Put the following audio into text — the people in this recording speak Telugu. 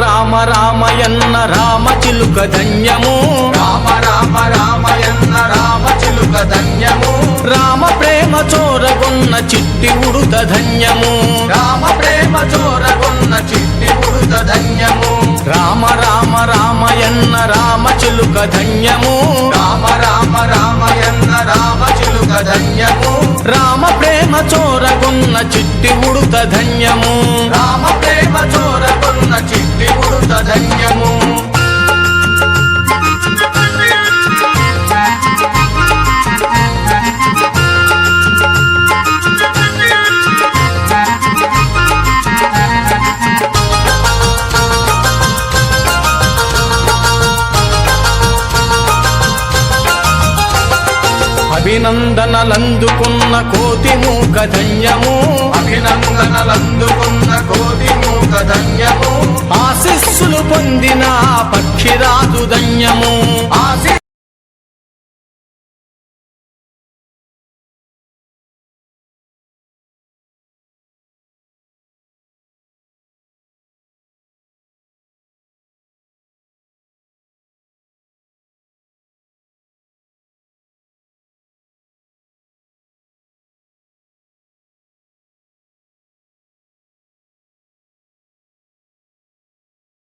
రామ రామయన్న రామచిలుక ధన్యము రామ రామ రామయన్న రామచిలుక ధన్యము రామ ప్రేమ చోరగొన్న చిట్టి ఉడుత ధన్యము రామ ప్రేమ చోరగొన్న చిట్టి ఉడుత ధన్యము రామ రామ రామయన్న రామచిలుక ధన్యము రామ రామ రామయన్న రామచిలుక ధన్యము రామ ప్రేమ చోరగొన్న చిట్టి ఉడుత ధన్యము రామ ప్రేమ చోరగొన్న చిట్టి ఉడుత ధన్యము అభినందనలందుకున్న కోటి మూక ధన్యము అభినందనలందుకున్న కోటి మూక ధన్యము ఆశీస్సులు పొందిన పక్షిరాజు ధన్యము